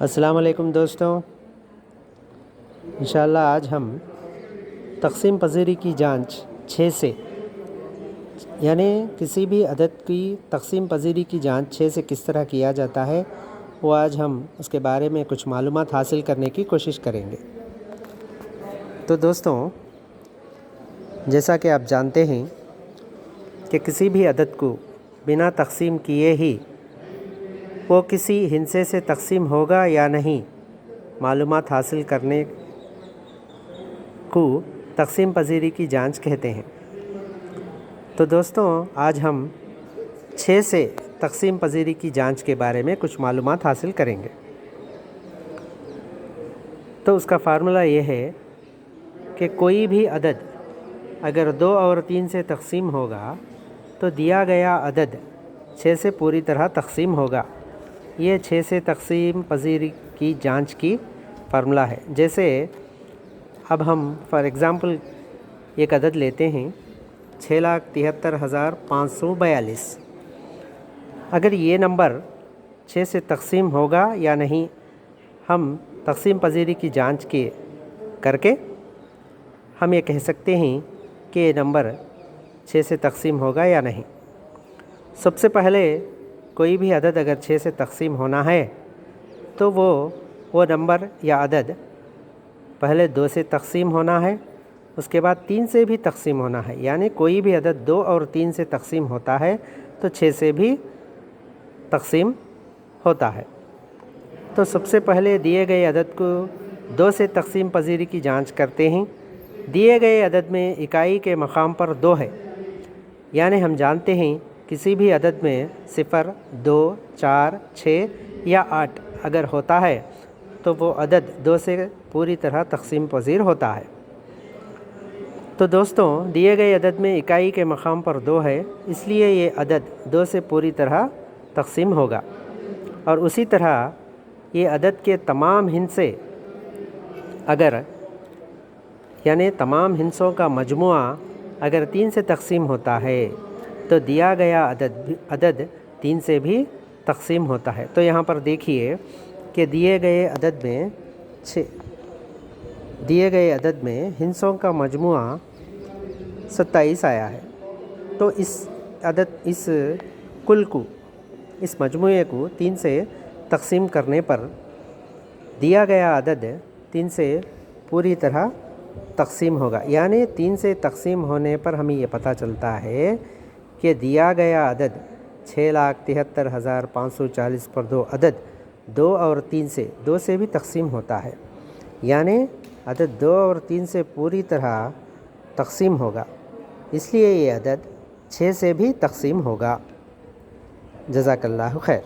السلام علیکم دوستوں، انشاءاللہ آج ہم تقسیم پذیری کی جانچ 6 سے یعنی کسی بھی عدد کی تقسیم پذیری کی جانچ 6 سے کس طرح کیا جاتا ہے وہ آج ہم اس کے بارے میں کچھ معلومات حاصل کرنے کی کوشش کریں گے۔ تو دوستوں، جیسا کہ آپ جانتے ہیں کہ کسی بھی عدد کو بنا تقسیم کیے ہی وہ کسی ہندسے سے تقسیم ہوگا یا نہیں، معلومات حاصل کرنے کو تقسیم پذیری کی جانچ کہتے ہیں۔ تو دوستوں، آج ہم 6 سے تقسیم پذیری کی جانچ کے بارے میں کچھ معلومات حاصل کریں گے۔ تو اس کا فارمولہ یہ ہے کہ کوئی بھی عدد اگر 2 اور 3 سے تقسیم ہوگا تو دیا گیا عدد 6 سے پوری طرح تقسیم ہوگا۔ یہ 6 سے تقسیم پذیری کی جانچ کی فارمولہ ہے۔ جیسے اب ہم فار ایگزامپل ایک عدد لیتے ہیں 6,73,542۔ اگر یہ نمبر 6 سے تقسیم ہوگا یا نہیں، ہم تقسیم پذیری کی جانچ کر کے ہم یہ کہہ سکتے ہیں کہ یہ نمبر 6 سے تقسیم ہوگا یا نہیں۔ سب سے پہلے کوئی بھی عدد اگر 6 سے تقسیم ہونا ہے تو وہ نمبر یا عدد پہلے 2 سے تقسیم ہونا ہے، اس کے بعد 3 سے بھی تقسیم ہونا ہے۔ یعنی کوئی بھی عدد 2 اور 3 سے تقسیم ہوتا ہے تو 6 سے بھی تقسیم ہوتا ہے۔ تو سب سے پہلے دیے گئے عدد کو 2 سے تقسیم پذیری کی جانچ کرتے ہیں۔ دیے گئے عدد میں اکائی کے مقام پر 2 ہے، یعنی ہم جانتے ہیں کسی بھی عدد میں 0، 2، 4، 6 یا 8 اگر ہوتا ہے تو وہ عدد 2 سے پوری طرح تقسیم پذیر ہوتا ہے۔ تو دوستوں، دیے گئے عدد میں اکائی کے مقام پر 2 ہے، اس لیے یہ عدد 2 سے پوری طرح تقسیم ہوگا۔ اور اسی طرح یہ عدد کے تمام ہندسے یعنی تمام ہندسوں کا مجموعہ اگر 3 سے تقسیم ہوتا ہے تو دیا گیا عدد 3 سے بھی تقسیم ہوتا ہے۔ تو یہاں پر دیکھیے کہ دیے گئے عدد میں ہندسوں کا مجموعہ 27 آیا ہے۔ تو اس مجموعے کو 3 سے تقسیم کرنے پر دیا گیا عدد 3 سے پوری طرح تقسیم ہوگا۔ یعنی 3 سے تقسیم ہونے پر ہمیں یہ پتہ چلتا ہے کہ دیا گیا عدد 6,73,540 پر 2 عدد 2 اور 3 سے بھی تقسیم ہوتا ہے۔ یعنی عدد 2 اور 3 سے پوری طرح تقسیم ہوگا، اس لیے یہ عدد 6 سے بھی تقسیم ہوگا۔ جزاک اللہ خیر۔